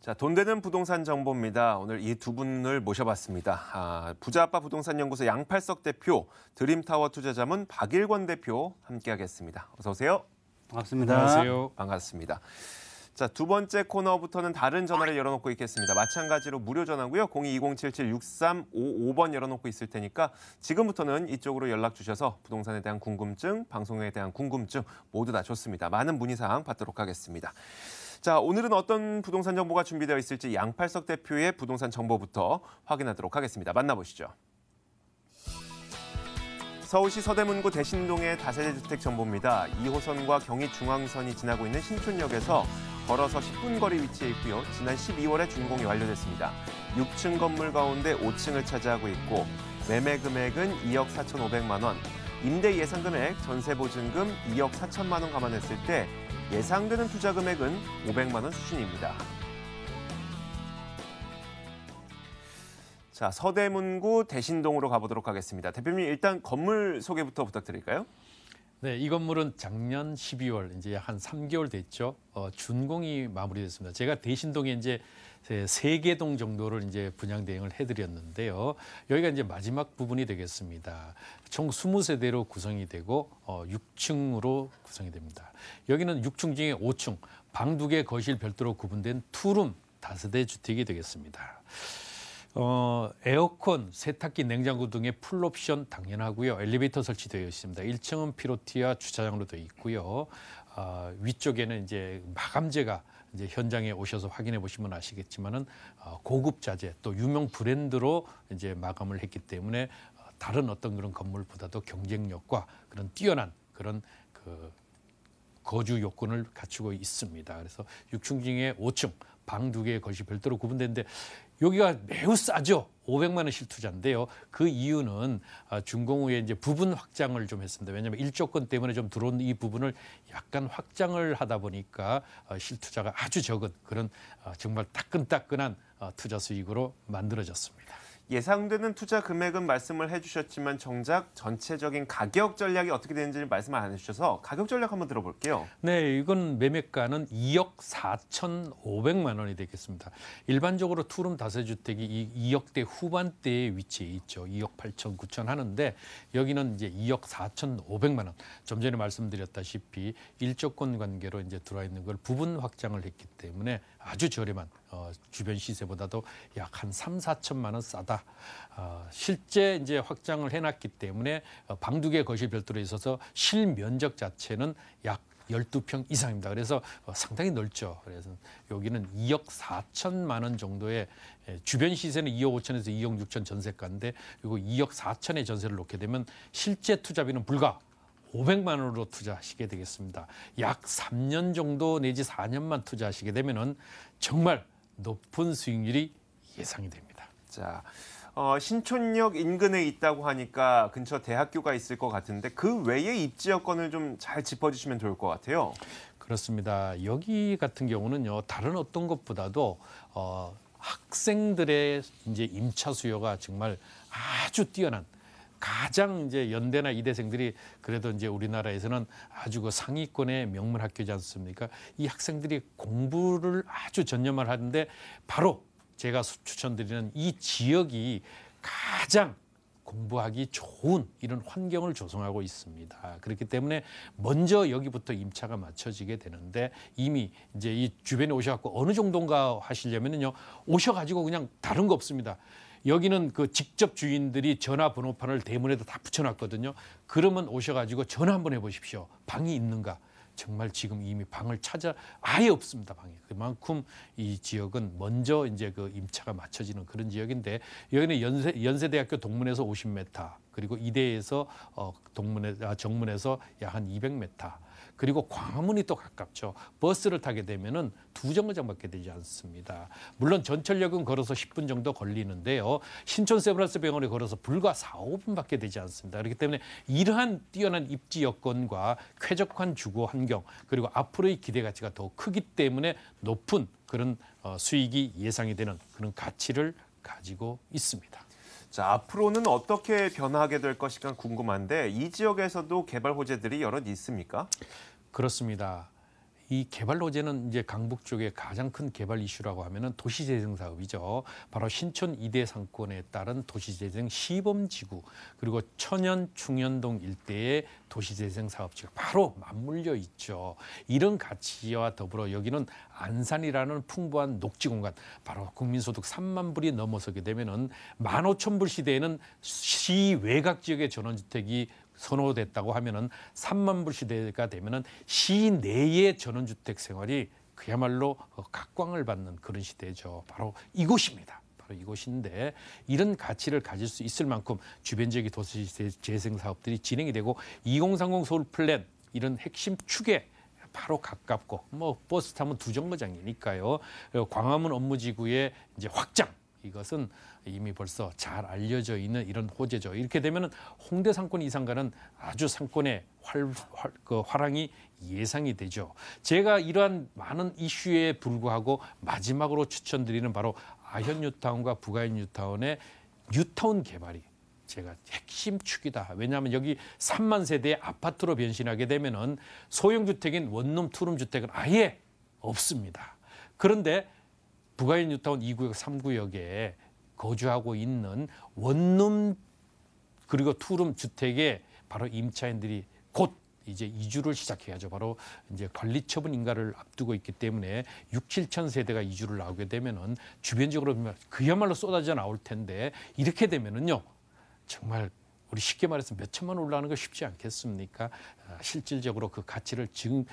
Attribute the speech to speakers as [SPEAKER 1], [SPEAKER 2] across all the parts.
[SPEAKER 1] 자, 돈 되는 부동산 정보입니다. 오늘 이 두 분을 모셔봤습니다. 부자아빠 부동산연구소 양팔석 대표, 드림타워 투자자문 박일권 대표 함께하겠습니다. 어서 오세요.
[SPEAKER 2] 반갑습니다.
[SPEAKER 3] 안녕하세요.
[SPEAKER 1] 반갑습니다. 자, 두 번째 코너부터는 다른 전화를 열어놓고 있겠습니다. 마찬가지로 무료 전화고요. 02-2077-6355번 열어놓고 있을 테니까 지금부터는 이쪽으로 연락 주셔서 부동산에 대한 궁금증, 방송에 대한 궁금증 모두 다 좋습니다. 많은 문의사항 받도록 하겠습니다. 자, 오늘은 어떤 부동산 정보가 준비되어 있을지 양팔석 대표의 부동산 정보부터 확인하도록 하겠습니다. 만나보시죠. 서울시 서대문구 대신동의 다세대 주택 정보입니다. 2호선과 경의중앙선이 지나고 있는 신촌역에서 걸어서 10분 거리 위치해 있고요. 지난 12월에 준공이 완료됐습니다. 6층 건물 가운데 5층을 차지하고 있고 매매 금액은 2억 4,500만 원, 임대 예상 금액, 전세 보증금 2억 4천만 원 감안했을 때 예상되는 투자 금액은 500만 원 수준입니다. 자, 서대문구 대신동으로 가보도록 하겠습니다. 대표님, 일단 건물 소개부터 부탁드릴까요?
[SPEAKER 3] 네, 이 건물은 작년 12월 이제 한 3개월 됐죠. 준공이 마무리됐습니다. 제가 대신동에 이제 3개 동 정도를 이제 분양 대행을 해드렸는데요. 여기가 이제 마지막 부분이 되겠습니다. 총 20세대로 구성이 되고 6층으로 구성이 됩니다. 여기는 6층 중에 5층, 방 2개, 거실 별도로 구분된 투룸 다세대 주택이 되겠습니다. 에어컨, 세탁기, 냉장고 등의 풀옵션 당연하고요. 엘리베이터 설치되어 있습니다. 1층은 피로티와 주차장으로 되어 있고요. 위쪽에는 이제 마감재가 이제 현장에 오셔서 확인해 보시면 아시겠지만은 고급 자재 또 유명 브랜드로 이제 마감을 했기 때문에 다른 어떤 그런 건물보다도 경쟁력과 그런 뛰어난 그런 거주 요건을 갖추고 있습니다. 그래서 6층 중에 5층, 방 2개의 거실 별도로 구분되는데 여기가 매우 싸죠. 500만 원 실투자인데요. 그 이유는 준공 후에 이제 부분 확장을 좀 했습니다. 왜냐하면 일조권 때문에 좀 들어온 이 부분을 약간 확장을 하다 보니까 실투자가 아주 적은 그런 정말 따끈따끈한 투자 수익으로 만들어졌습니다.
[SPEAKER 1] 예상되는 투자 금액은 말씀을 해주셨지만 정작 전체적인 가격 전략이 어떻게 되는지를 말씀을 안 해주셔서 가격 전략 한번 들어볼게요.
[SPEAKER 3] 네, 이건 매매가는 2억 4,500만 원이 되겠습니다. 일반적으로 투룸 다세주택이 2억대 후반대에 위치해 있죠. 2억 8천, 9천 하는데 여기는 이제 2억 4,500만 원. 좀 전에 말씀드렸다시피 일조권 관계로 이제 들어와 있는 걸 부분 확장을 했기 때문에 아주 저렴한 주변 시세보다도 약 한 3, 4천만 원 싸다. 실제 이제 확장을 해놨기 때문에 방 2개 거실 별도로 있어서 실면적 자체는 약 12평 이상입니다. 그래서 상당히 넓죠. 그래서 여기는 2억 4천만 원 정도의 주변 시세는 2억 5천에서 2억 6천 전세가인데 그리고 2억 4천의 전세를 놓게 되면 실제 투자비는 불과 500만 원으로 투자하시게 되겠습니다. 약 3년 정도 내지 4년만 투자하시게 되면은 정말 높은 수익률이 예상이 됩니다.
[SPEAKER 1] 자, 신촌역 인근에 있다고 하니까 근처 대학교가 있을 것 같은데 그 외의 입지 여건을 좀 잘 짚어주시면 좋을 것 같아요.
[SPEAKER 3] 그렇습니다. 여기 같은 경우는요, 다른 어떤 것보다도 학생들의 이제 임차 수요가 정말 아주 뛰어난. 가장 이제 연대나 이대생들이 그래도 이제 우리나라에서는 아주 그 상위권의 명문 학교지 않습니까? 이 학생들이 공부를 아주 전념을 하는데 바로 제가 추천드리는 이 지역이 가장 공부하기 좋은 이런 환경을 조성하고 있습니다. 그렇기 때문에 먼저 여기부터 임차가 맞춰지게 되는데 이미 이제 이 주변에 오셔갖고 어느 정도인가 하시려면요 오셔가지고 그냥 다른 거 없습니다. 여기는 그 직접 주인들이 전화번호판을 대문에다 다 붙여놨거든요. 그러면 오셔가지고 전화 한번 해보십시오. 방이 있는가? 정말 지금 이미 방을 찾아 아예 없습니다. 방이. 그만큼 이 지역은 먼저 이제 그 임차가 맞춰지는 그런 지역인데 여기는 연세대학교 동문에서 50m 그리고 이대에서 정문에서 약 한 200m. 그리고 광화문이 또 가깝죠. 버스를 타게 되면은 2정거장밖에 되지 않습니다. 물론 전철역은 걸어서 10분 정도 걸리는데요. 신촌 세브란스 병원에 걸어서 불과 4, 5분밖에 되지 않습니다. 그렇기 때문에 이러한 뛰어난 입지 여건과 쾌적한 주거 환경 그리고 앞으로의 기대 가치가 더 크기 때문에 높은 그런 수익이 예상이 되는 그런 가치를 가지고 있습니다.
[SPEAKER 1] 자, 앞으로는 어떻게 변화하게 될 것인가 궁금한데 이 지역에서도 개발 호재들이 여럿 있습니까?
[SPEAKER 3] 그렇습니다. 이 개발 호재는 이제 강북 쪽의 가장 큰 개발 이슈라고 하면은 도시재생 사업이죠. 바로 신촌 이대 상권에 따른 도시재생 시범지구 그리고 천연 중현동 일대의 도시재생 사업지가 바로 맞물려 있죠. 이런 가치와 더불어 여기는 안산이라는 풍부한 녹지 공간, 바로 국민소득 3만 불이 넘어서게 되면은 15,000불 시대에는 시 외곽 지역의 전원주택이 선호됐다고 하면은 3만 불 시대가 되면은 시 내의 전원주택 생활이 그야말로 각광을 받는 그런 시대죠. 바로 이곳입니다. 바로 이곳인데 이런 가치를 가질 수 있을 만큼 주변 지역의 도시 재생 사업들이 진행이 되고 2030 서울 플랜 이런 핵심 축에 바로 가깝고 뭐 버스 타면 두 정거장이니까요. 광화문 업무지구의 이제 확장. 이것은 이미 벌써 잘 알려져 있는 이런 호재죠. 이렇게 되면 홍대 상권 이상가는 아주 상권의 화랑이 예상이 되죠. 제가 이러한 많은 이슈에 불구하고 마지막으로 추천드리는 바로 아현 뉴타운과 북아현 뉴타운의 뉴타운 개발이 제가 핵심 축이다. 왜냐하면 여기 3만 세대의 아파트로 변신하게 되면은 소형주택인 원룸, 투룸 주택은 아예 없습니다. 그런데 북아현 뉴타운 2구역, 3구역에 거주하고 있는 원룸 그리고 투룸 주택에 바로 임차인들이 곧 이제 이주를 시작해야죠. 바로 이제 관리처분 인가를 앞두고 있기 때문에 6, 7천 세대가 이주를 나오게 되면은 주변적으로 보면 그야말로 쏟아져 나올 텐데 이렇게 되면은요 정말 우리 쉽게 말해서 몇 천만 원 올라가는 거 쉽지 않겠습니까? 실질적으로 그 가치를 지금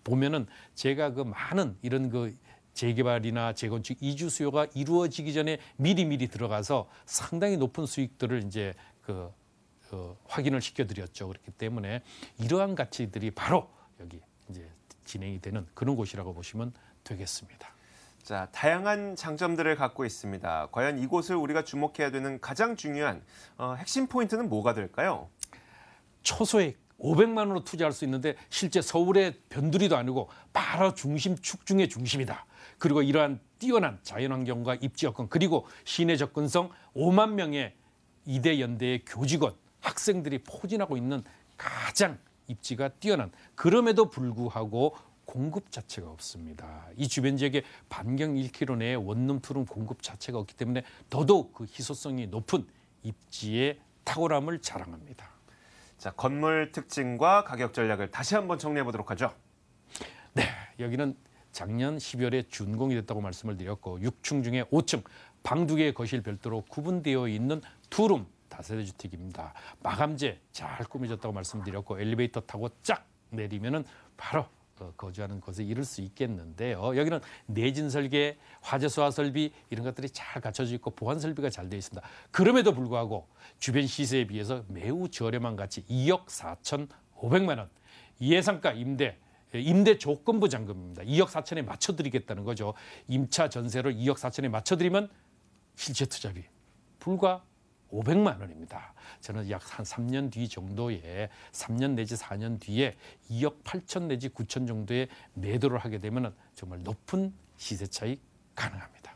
[SPEAKER 3] 보면은 제가 그 많은 이런 그 재개발이나 재건축 이주 수요가 이루어지기 전에 미리 들어가서 상당히 높은 수익들을 이제 확인을 시켜드렸죠. 그렇기 때문에 이러한 가치들이 바로 여기 이제 진행이 되는 그런 곳이라고 보시면 되겠습니다.
[SPEAKER 1] 자, 다양한 장점들을 갖고 있습니다. 과연 이곳을 우리가 주목해야 되는 가장 중요한 핵심 포인트는 뭐가 될까요?
[SPEAKER 3] 초소액 500만 원으로 투자할 수 있는데 실제 서울의 변두리도 아니고 바로 중심축 중의 중심이다. 그리고 이러한 뛰어난 자연환경과 입지 여건 그리고 시내 접근성 5만 명의 이대 연대의 교직원, 학생들이 포진하고 있는 가장 입지가 뛰어난 그럼에도 불구하고 공급 자체가 없습니다. 이 주변 지역에 반경 1km 내에 원룸, 투룸 공급 자체가 없기 때문에 더더욱 그 희소성이 높은 입지의 탁월함을 자랑합니다.
[SPEAKER 1] 자, 건물 특징과 가격 전략을 다시 한번 정리해 보도록 하죠.
[SPEAKER 3] 네, 여기는 작년 12월에 준공이 됐다고 말씀을 드렸고 6층 중에 5층 방 2개의 거실 별도로 구분되어 있는 투룸 다세대 주택입니다. 마감재 잘 꾸며졌다고 말씀드렸고 엘리베이터 타고 쫙 내리면은 바로 거주하는 곳에 이를 수 있겠는데요. 여기는 내진 설계, 화재 소화 설비 이런 것들이 잘 갖춰져 있고 보안 설비가 잘 되어 있습니다. 그럼에도 불구하고 주변 시세에 비해서 매우 저렴한 가치 2억 4,500만 원. 예상가 임대 조건부 잔금입니다. 2억 4천에 맞춰드리겠다는 거죠. 임차 전세를 2억 4천에 맞춰드리면 실제 투자비 불과 500만 원입니다. 저는 약 한 3년 뒤 정도에 3년 내지 4년 뒤에 2억 8천 내지 9천 정도에 매도를 하게 되면 정말 높은 시세 차익 가능합니다.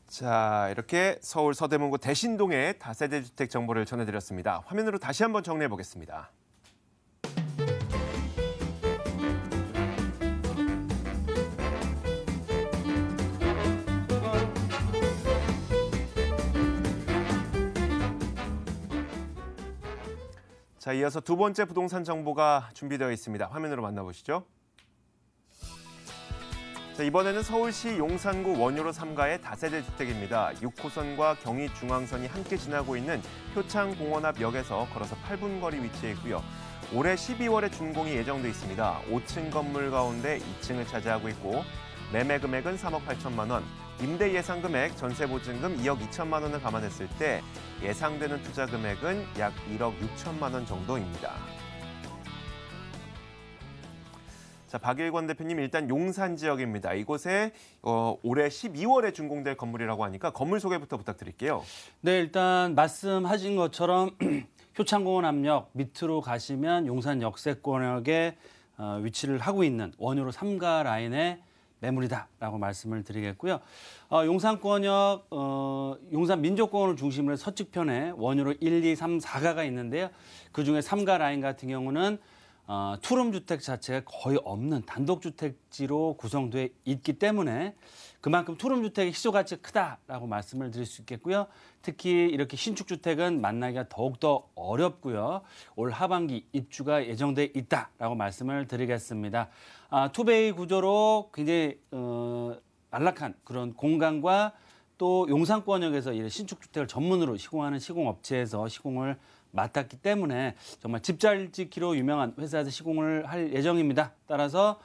[SPEAKER 1] 자, 이렇게 서울 서대문구 대신동의 다세대 주택 정보를 전해드렸습니다. 화면으로 다시 한번 정리해 보겠습니다. 자, 이어서 두 번째 부동산 정보가 준비되어 있습니다. 화면으로 만나보시죠. 자, 이번에는 서울시 용산구 원효로 3가의 다세대 주택입니다. 6호선과 경의중앙선이 함께 지나고 있는 효창공원 앞 역에서 걸어서 8분 거리 위치해 있고요. 올해 12월에 준공이 예정돼 있습니다. 5층 건물 가운데 2층을 차지하고 있고 매매 금액은 3억 8천만 원, 임대 예상 금액, 전세 보증금 2억 2천만 원을 감안했을 때 예상되는 투자 금액은 약 1억 6천만 원 정도입니다. 자, 박일권 대표님, 일단 용산 지역입니다. 이곳에 올해 12월에 준공될 건물이라고 하니까 건물 소개부터 부탁드릴게요.
[SPEAKER 2] 네, 일단 말씀하신 것처럼 효창공원 앞역 밑으로 가시면 용산 역세권역에 위치를 하고 있는 원효로 3가 라인의 매물이다라고 말씀을 드리겠고요. 용산권역, 용산 민족공원을 중심으로 서측편에 원효로 1, 2, 3, 4가가 있는데요. 그중에 3가 라인 같은 경우는 투룸 주택 자체가 거의 없는 단독주택지로 구성되어 있기 때문에 그만큼 투룸 주택의 희소 가치가 크다라고 말씀을 드릴 수 있겠고요. 특히 이렇게 신축 주택은 만나기가 더욱더 어렵고요. 올 하반기 입주가 예정돼 있다라고 말씀을 드리겠습니다. 투베이 구조로 굉장히 안락한 그런 공간과 또 용산권역에서 신축 주택을 전문으로 시공하는 시공업체에서 시공을 맡았기 때문에 정말 집 잘 짓기로 유명한 회사에서 시공을 할 예정입니다. 따라서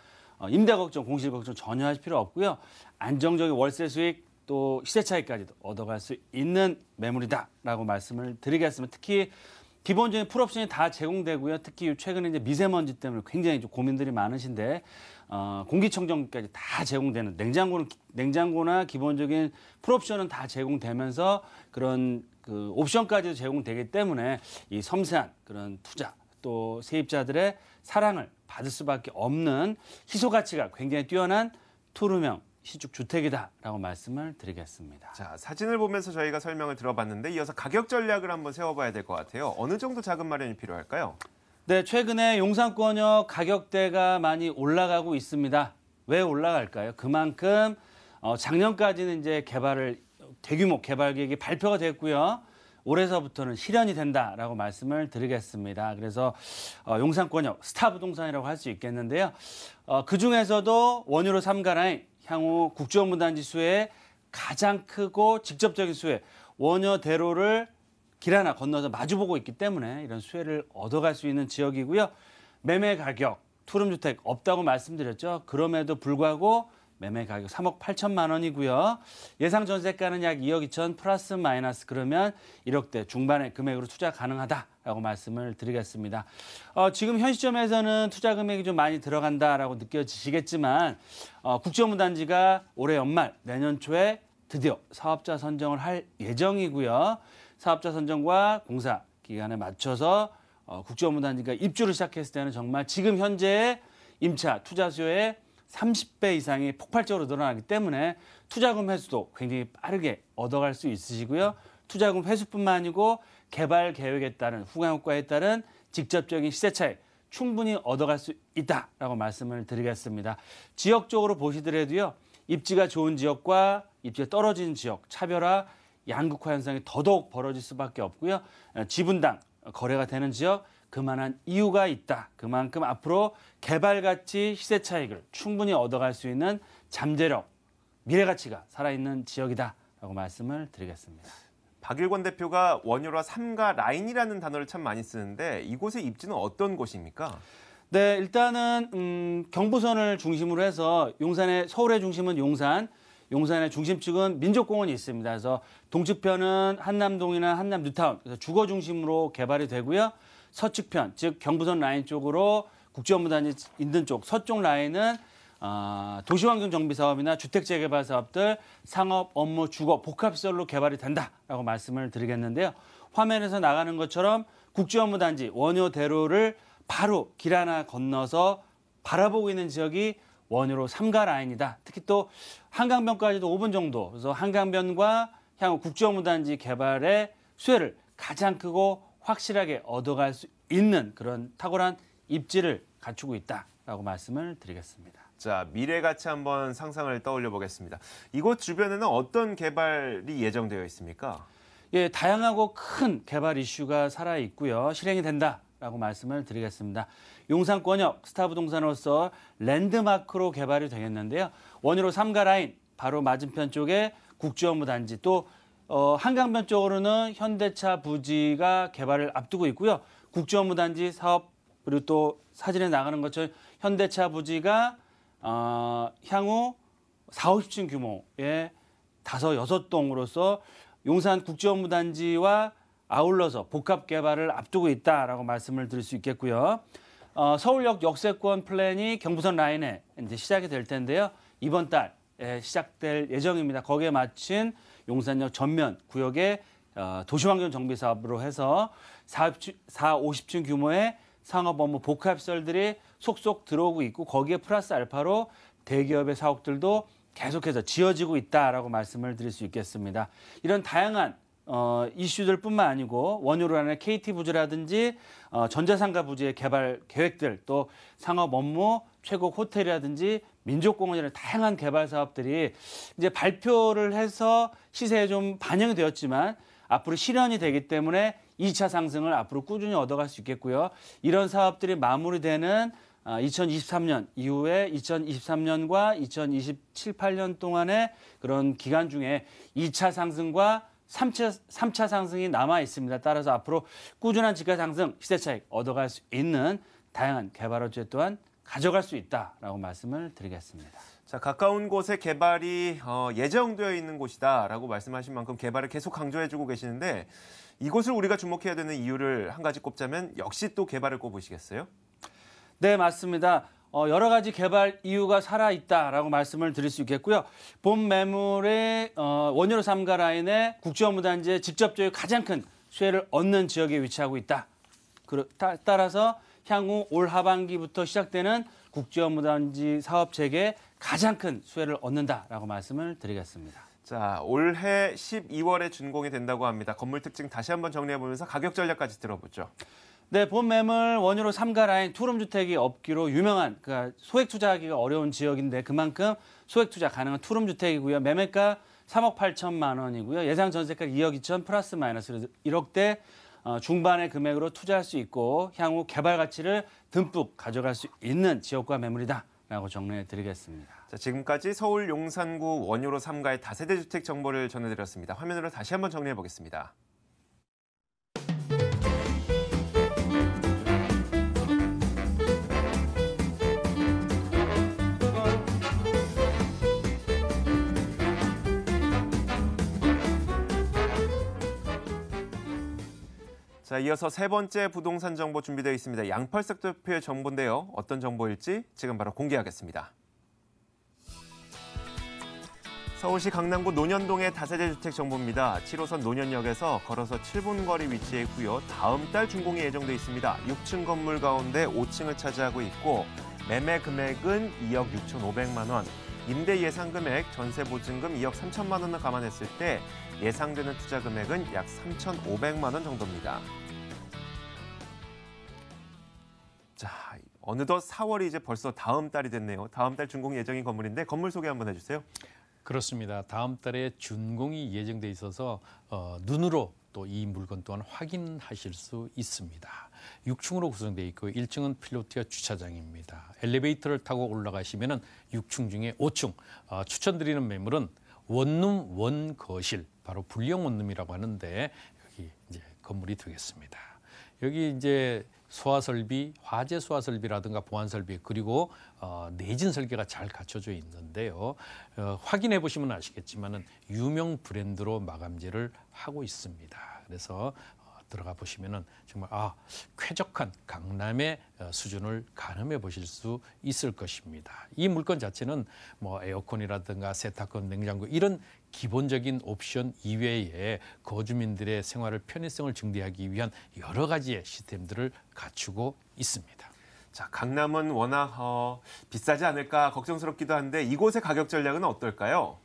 [SPEAKER 2] 임대 걱정, 공실 걱정 전혀 하실 필요 없고요. 안정적인 월세 수익 또 시세 차익까지도 얻어갈 수 있는 매물이다라고 말씀을 드리겠습니다. 특히 기본적인 풀옵션이 다 제공되고요. 특히 최근에 이제 미세먼지 때문에 굉장히 좀 고민들이 많으신데 공기청정기까지 다 제공되는 냉장고나 기본적인 풀옵션은 다 제공되면서 그런 그 옵션까지도 제공되기 때문에 이 섬세한 그런 투자 또 세입자들의 사랑을 받을 수밖에 없는 희소 가치가 굉장히 뛰어난 투룸형 신축 주택이다라고 말씀을 드리겠습니다.
[SPEAKER 1] 자, 사진을 보면서 저희가 설명을 들어봤는데 이어서 가격 전략을 한번 세워봐야 될 것 같아요. 어느 정도 자금 마련이 필요할까요?
[SPEAKER 2] 네, 최근에 용산권역 가격대가 많이 올라가고 있습니다. 왜 올라갈까요? 그만큼 작년까지는 이제 대규모 개발 계획이 발표가 됐고요. 올해서부터는 실현이 된다라고 말씀을 드리겠습니다. 그래서 용산권역 스타 부동산이라고 할 수 있겠는데요. 그중에서도 원유로 3가 라인 향후 국정원단지 수의 가장 크고 직접적인 수혜 원효대로를 길 하나 건너서 마주보고 있기 때문에 이런 수혜를 얻어갈 수 있는 지역이고요. 매매 가격 투룸주택 없다고 말씀드렸죠. 그럼에도 불구하고 매매 가격 3억 8천만 원이고요. 예상 전세가는 약 2억 2천 플러스 마이너스 그러면 1억대 중반의 금액으로 투자 가능하다라고 말씀을 드리겠습니다. 지금 현 시점에서는 투자 금액이 좀 많이 들어간다라고 느껴지시겠지만 국정원단지가 올해 연말 내년 초에 드디어 사업자 선정을 할 예정이고요. 사업자 선정과 공사 기간에 맞춰서 국정원단지가 입주를 시작했을 때는 정말 지금 현재의 임차 투자 수요의 30배 이상이 폭발적으로 늘어나기 때문에 투자금 회수도 굉장히 빠르게 얻어갈 수 있으시고요. 투자금 회수뿐만 아니고 개발 계획에 따른 후광 효과에 따른 직접적인 시세 차익 충분히 얻어갈 수 있다라고 말씀을 드리겠습니다. 지역적으로 보시더라도요. 입지가 좋은 지역과 입지가 떨어진 지역 차별화 양극화 현상이 더더욱 벌어질 수밖에 없고요. 지분당 거래가 되는 지역 그만한 이유가 있다. 그만큼 앞으로 개발 가치 시세 차익을 충분히 얻어갈 수 있는 잠재력, 미래 가치가 살아있는 지역이다라고 말씀을 드리겠습니다.
[SPEAKER 1] 박일권 대표가 원효로 3가 라인이라는 단어를 참 많이 쓰는데 이곳의 입지는 어떤 곳입니까?
[SPEAKER 2] 네, 일단은 경부선을 중심으로 해서 서울의 중심은 용산의 중심축은 민족공원이 있습니다. 그래서 동측편은 한남동이나 한남 뉴타운, 그래서 주거 중심으로 개발이 되고요. 서측편, 즉 경부선 라인 쪽으로 국정원단지 있는 쪽 서쪽 라인은 도시환경 정비 사업이나 주택 재개발 사업들, 상업, 업무, 주거, 복합시설로 개발이 된다라고 말씀을 드리겠는데요. 화면에서 나가는 것처럼 국정원단지 원효대로를 바로 길 하나 건너서 바라보고 있는 지역이 원효로 3가 라인이다. 특히 또 한강변까지도 5분 정도. 그래서 한강변과 향후 국정원단지 개발의 수혜를 가장 크고 확실하게 얻어갈 수 있는 그런 탁월한 입지를 갖추고 있다라고 말씀을 드리겠습니다.
[SPEAKER 1] 자, 미래 가치 한번 상상을 떠올려 보겠습니다. 이곳 주변에는 어떤 개발이 예정되어 있습니까?
[SPEAKER 2] 예, 다양하고 큰 개발 이슈가 살아 있고요. 실행이 된다라고 말씀을 드리겠습니다. 용산권역 스타부동산으로서 랜드마크로 개발이 되겠는데요. 원효로 3가 라인 바로 맞은편 쪽에 국정원단지 또 한강변 쪽으로는 현대차 부지가 개발을 앞두고 있고요. 국정원단지 사업 그리고 또 사진에 나가는 것처럼 현대차 부지가 향후 4, 50층 규모의 5, 6동으로서 용산 국정원단지와 아울러서 복합 개발을 앞두고 있다라고 말씀을 드릴 수 있겠고요. 서울역 역세권 플랜이 경부선 라인에 이제 시작이 될 텐데요. 이번 달 시작될 예정입니다. 거기에 마친 용산역 전면 구역의 도시환경 정비 사업으로 해서 4, 50층 규모의 상업 업무 복합시설들이 속속 들어오고 있고 거기에 플러스 알파로 대기업의 사옥들도 계속해서 지어지고 있다라고 말씀을 드릴 수 있겠습니다. 이런 다양한 이슈들뿐만 아니고 원유로 하는 KT부지라든지 전자상가 부지의 개발 계획들, 또 상업 업무, 최고 호텔이라든지 민족공원이라는 다양한 개발 사업들이 이제 발표를 해서 시세에 좀 반영이 되었지만 앞으로 실현이 되기 때문에 2차 상승을 앞으로 꾸준히 얻어갈 수 있겠고요. 이런 사업들이 마무리되는 2023년 이후에 2023년과 2027, 8년 동안의 그런 기간 중에 2차 상승과 3차 상승이 남아 있습니다. 따라서 앞으로 꾸준한 지가 상승, 시세 차익 얻어갈 수 있는 다양한 개발 호재 또한 가져갈 수 있다라고 말씀을 드리겠습니다.
[SPEAKER 1] 자, 가까운 곳에 개발이 예정되어 있는 곳이다라고 말씀하신 만큼 개발을 계속 강조해주고 계시는데 이곳을 우리가 주목해야 되는 이유를 한 가지 꼽자면 역시 또 개발을 꼽으시겠어요?
[SPEAKER 2] 네, 맞습니다. 여러 가지 개발 이유가 살아있다라고 말씀을 드릴 수 있겠고요. 본 매물의 원유로 삼가 라인의 국제업무단지의 직접적으로 가장 큰 수혜를 얻는 지역에 위치하고 있다. 따라서 향후 올 하반기부터 시작되는 국제업무단지 사업 체계에 가장 큰 수혜를 얻는다라고 말씀을 드리겠습니다.
[SPEAKER 1] 자, 올해 12월에 준공이 된다고 합니다. 건물 특징 다시 한번 정리해보면서 가격 전략까지 들어보죠.
[SPEAKER 2] 네, 본 매물 원유로 삼가 라인 투룸 주택이 없기로 유명한 그러니까 소액 투자하기가 어려운 지역인데 그만큼 소액 투자 가능한 투룸 주택이고요. 매매가 3억 8천만 원이고요. 예상 전세가 2억 2천 플러스 마이너스 1억대 중반의 금액으로 투자할 수 있고 향후 개발 가치를 듬뿍 가져갈 수 있는 지역과 매물이다라고 정리해 드리겠습니다.
[SPEAKER 1] 자, 지금까지 서울 용산구 원유로 3가의 다세대 주택 정보를 전해드렸습니다. 화면으로 다시 한번 정리해 보겠습니다. 자, 이어서 세 번째 부동산 정보 준비되어 있습니다. 양펄석 대표의 정보인데요. 어떤 정보일지 지금 바로 공개하겠습니다. 서울시 강남구 논현동의 다세대 주택 정보입니다. 7호선 논현역에서 걸어서 7분 거리 위치해 있고요. 다음 달 준공이 예정돼 있습니다. 6층 건물 가운데 5층을 차지하고 있고 매매 금액은 2억 6,500만 원, 임대 예상 금액, 전세 보증금 2억 3천만 원을 감안했을 때 예상되는 투자 금액은 약 3,500만 원 정도입니다. 자, 어느덧 4월이 이제 벌써 다음 달이 됐네요. 다음 달 준공 예정인 건물인데 건물 소개 한번 해주세요.
[SPEAKER 3] 그렇습니다. 다음 달에 준공이 예정돼 있어서 눈으로 또 이 물건 또한 확인하실 수 있습니다. 6층으로 구성되어 있고 1층은 필로티아 주차장입니다. 엘리베이터를 타고 올라가시면은 6층 중에 5층 추천드리는 매물은 원룸 원거실, 바로 불량 원룸이라고 하는데 여기 이제 건물이 되겠습니다. 여기 이제 소화설비, 화재 소화설비라든가 보안설비 그리고 내진 설계가 잘 갖춰져 있는데요. 확인해 보시면 아시겠지만은 유명 브랜드로 마감재를 하고 있습니다. 그래서 들어가 보시면은 정말 쾌적한 강남의 수준을 가늠해 보실 수 있을 것입니다. 이 물건 자체는 뭐 에어컨이라든가 세탁건, 냉장고 이런 기본적인 옵션 이외에 거주민들의 생활을 편의성을 증대하기 위한 여러 가지의 시스템들을 갖추고 있습니다.
[SPEAKER 1] 자, 강남은 워낙 비싸지 않을까 걱정스럽기도 한데 이곳의 가격 전략은 어떨까요?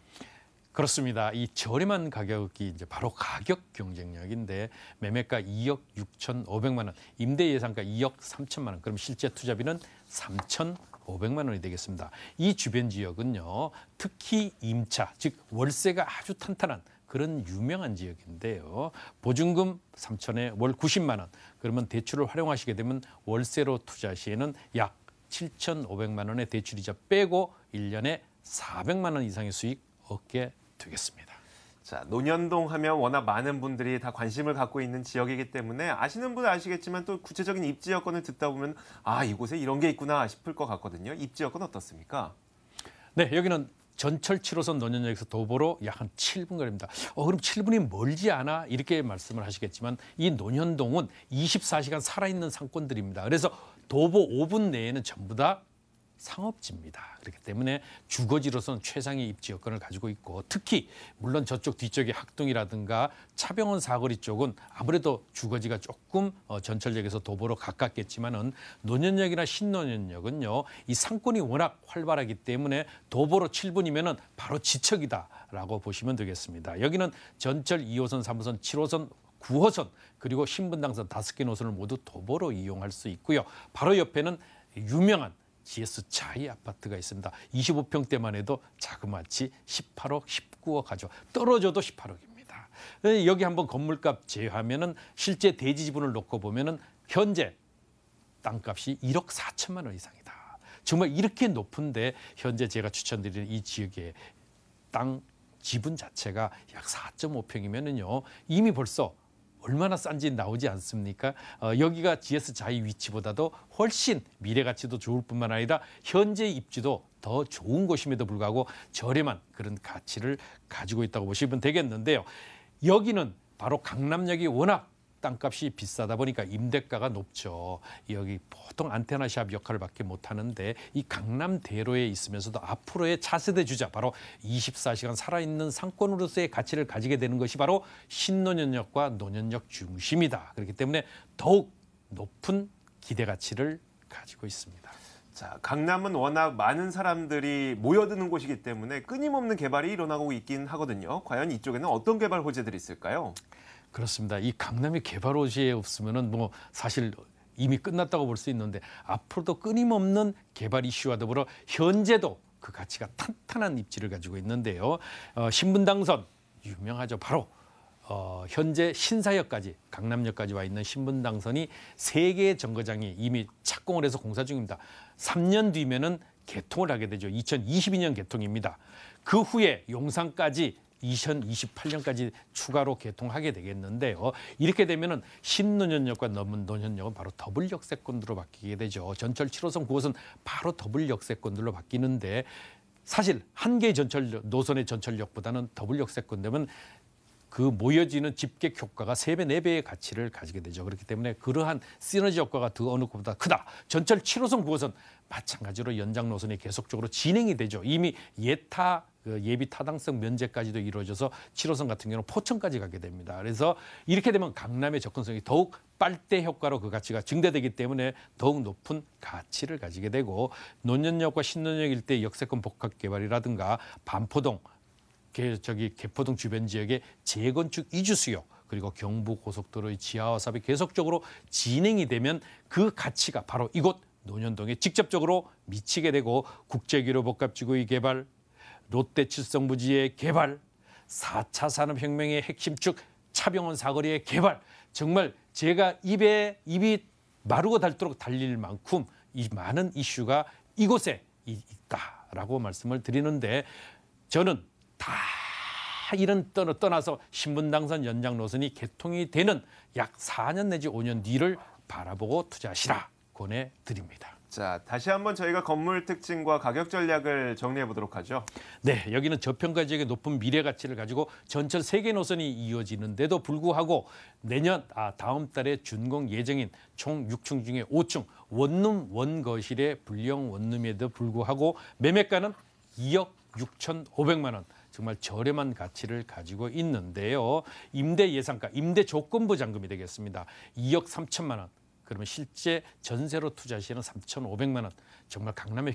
[SPEAKER 3] 그렇습니다. 이 저렴한 가격이 이제 바로 가격 경쟁력인데 매매가 2억 6,500만 원, 임대 예상가 2억 3천만 원, 그럼 실제 투자비는 3,500만 원이 되겠습니다. 이 주변 지역은요, 특히 임차, 즉 월세가 아주 탄탄한 그런 유명한 지역인데요. 보증금 3천에 월 90만 원, 그러면 대출을 활용하시게 되면 월세로 투자 시에는 약 7,500만 원의 대출이자 빼고 1년에 400만 원 이상의 수익 얻게 되겠습니다.
[SPEAKER 1] 자, 논현동 하면 워낙 많은 분들이 다 관심을 갖고 있는 지역이기 때문에 아시는 분은 아시겠지만 또 구체적인 입지 여건을 듣다 보면 이곳에 이런 게 있구나 싶을 것 같거든요. 입지 여건 어떻습니까?
[SPEAKER 3] 네, 여기는 전철 7호선 논현역에서 도보로 약 한 7분 거리입니다. 그럼 7분이 멀지 않아? 이렇게 말씀을 하시겠지만 이 논현동은 24시간 살아있는 상권들입니다. 그래서 도보 5분 내에는 전부 다 상업지입니다. 그렇기 때문에 주거지로서는 최상의 입지 여건을 가지고 있고 특히 물론 저쪽 뒤쪽의 학동이라든가 차병원 사거리 쪽은 아무래도 주거지가 조금 전철역에서 도보로 가깝겠지만은 노년역이나 신노년역은요 이 상권이 워낙 활발하기 때문에 도보로 7분이면은 바로 지척이다라고 보시면 되겠습니다. 여기는 전철 2호선, 3호선, 7호선 9호선 그리고 신분당선 5개 노선을 모두 도보로 이용할 수 있고요. 바로 옆에는 유명한 GS 자이 아파트가 있습니다. 25평대만 해도 자그마치 18억, 19억 하죠. 떨어져도 18억입니다. 여기 한번 건물값 제외하면은 실제 대지 지분을 놓고 보면은 현재 땅값이 1억 4천만 원 이상이다. 정말 이렇게 높은데 현재 제가 추천드리는 이 지역의 땅 지분 자체가 약 4.5평이면은요 이미 벌써 얼마나 싼지 나오지 않습니까? 여기가 GS 자이 위치보다도 훨씬 미래 가치도 좋을 뿐만 아니라 현재 입지도 더 좋은 곳임에도 불구하고 저렴한 그런 가치를 가지고 있다고 보시면 되겠는데요. 여기는 바로 강남역이 워낙 땅값이 비싸다 보니까 임대가가 높죠. 여기 보통 안테나샵 역할을 밖에 못하는데 이 강남대로에 있으면서도 앞으로의 차세대 주자 바로 24시간 살아있는 상권으로서의 가치를 가지게 되는 것이 바로 신노년역과 노년역 중심이다. 그렇기 때문에 더욱 높은 기대 가치를 가지고 있습니다.
[SPEAKER 1] 자, 강남은 워낙 많은 사람들이 모여드는 곳이기 때문에 끊임없는 개발이 일어나고 있긴 하거든요. 과연 이쪽에는 어떤 개발 호재들이 있을까요?
[SPEAKER 3] 그렇습니다. 이 강남이 개발 호재에 없으면은 뭐 사실 이미 끝났다고 볼 수 있는데 앞으로도 끊임없는 개발 이슈와 더불어 현재도 그 가치가 탄탄한 입지를 가지고 있는데요. 신분당선 유명하죠. 바로 현재 신사역까지 강남역까지 와 있는 신분당선이 3개의 정거장이 이미 착공을 해서 공사 중입니다. 3년 뒤면은 개통을 하게 되죠. 2022년 개통입니다. 그 후에 용산까지 2028년까지 추가로 개통하게 되겠는데요. 이렇게 되면은 신노년역과 노년역은 바로 더블 역세권으로 바뀌게 되죠. 전철 7호선, 9호선 바로 더블 역세권들로 바뀌는데 사실 한 개의 전철 노선의 전철역보다는 더블 역세권 되면 그 모여지는 집객 효과가 3배, 4배의 가치를 가지게 되죠. 그렇기 때문에 그러한 시너지 효과가 더 어느 것보다 크다. 전철 7호선, 9호선 마찬가지로 연장 노선이 계속적으로 진행이 되죠. 이미 예비 타당성 면제까지도 이루어져서 7호선 같은 경우는 포천까지 가게 됩니다. 그래서 이렇게 되면 강남의 접근성이 더욱 빨대 효과로 그 가치가 증대되기 때문에 더욱 높은 가치를 가지게 되고 노년역과 신노년역 일대 역세권 복합 개발이라든가 반포동, 개포동 주변 지역의 재건축 이주 수요 그리고 경부고속도로의 지하화 사업이 계속적으로 진행이 되면 그 가치가 바로 이곳 노년동에 직접적으로 미치게 되고 국제기로 복합지구의 개발, 롯데 칠성부지의 개발, 4차 산업혁명의 핵심축 차병원 사거리의 개발 정말 제가 입이 마르고 닳도록 달릴 만큼 이 많은 이슈가 이곳에 있다라고 말씀을 드리는데 저는 다 이런 떠나서 신분당선 연장 노선이 개통이 되는 약 4년 내지 5년 뒤를 바라보고 투자하시라 권해드립니다.
[SPEAKER 1] 자, 다시 한번 저희가 건물 특징과 가격 전략을 정리해 보도록 하죠.
[SPEAKER 3] 네, 여기는 저평가 지역의 높은 미래 가치를 가지고 전철 3개 노선이 이어지는데도 불구하고 다음 달에 준공 예정인 총 6층 중에 5층 원룸 원거실의 불량 원룸에도 불구하고 매매가는 2억 6,500만 원. 정말 저렴한 가치를 가지고 있는데요. 임대 예상가, 임대 조건부 잔금이 되겠습니다. 2억 3천만 원. 그러면 실제 전세로 투자 시에는 3,500만 원. 정말 강남에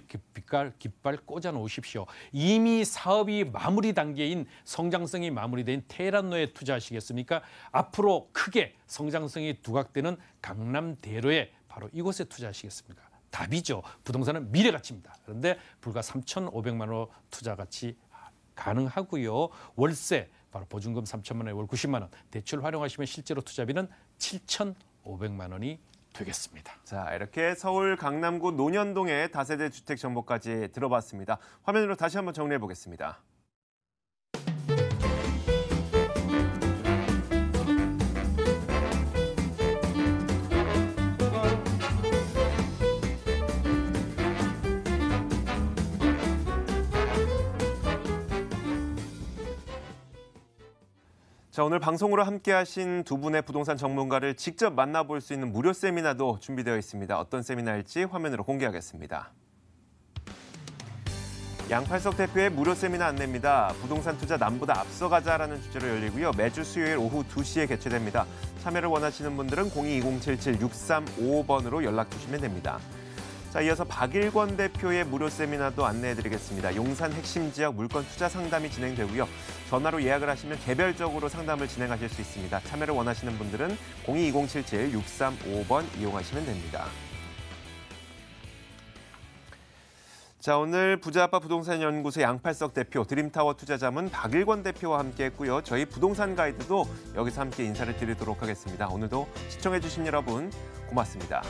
[SPEAKER 3] 깃발 꽂아 놓으십시오. 이미 사업이 마무리 단계인 성장성이 마무리된 테헤란로에 투자하시겠습니까? 앞으로 크게 성장성이 두각되는 강남대로에 바로 이곳에 투자하시겠습니까? 답이죠. 부동산은 미래 가치입니다. 그런데 불과 3,500만 원 투자 가치 가능하고요. 월세 바로 보증금 3천만 원에 월 90만 원, 대출 활용하시면 실제로 투자비는 7,500만 원이 되겠습니다.
[SPEAKER 1] 자, 이렇게 서울 강남구 논현동의 다세대 주택 정보까지 들어봤습니다. 화면으로 다시 한번 정리해 보겠습니다. 자, 오늘 방송으로 함께하신 두 분의 부동산 전문가를 직접 만나볼 수 있는 무료 세미나도 준비되어 있습니다. 어떤 세미나일지 화면으로 공개하겠습니다. 양팔석 대표의 무료 세미나 안내입니다. 부동산 투자 남보다 앞서가자라는 주제로 열리고요. 매주 수요일 오후 2시에 개최됩니다. 참여를 원하시는 분들은 02-2077-6355번으로 연락 주시면 됩니다. 자, 이어서 박일권 대표의 무료 세미나도 안내해드리겠습니다. 용산 핵심 지역 물건 투자 상담이 진행되고요. 전화로 예약을 하시면 개별적으로 상담을 진행하실 수 있습니다. 참여를 원하시는 분들은 02-2077-6355번 이용하시면 됩니다. 자, 오늘 부자아빠 부동산연구소 양팔석 대표, 드림타워 투자자문 박일권 대표와 함께했고요. 저희 부동산 가이드도 여기서 함께 인사를 드리도록 하겠습니다. 오늘도 시청해주신 여러분 고맙습니다.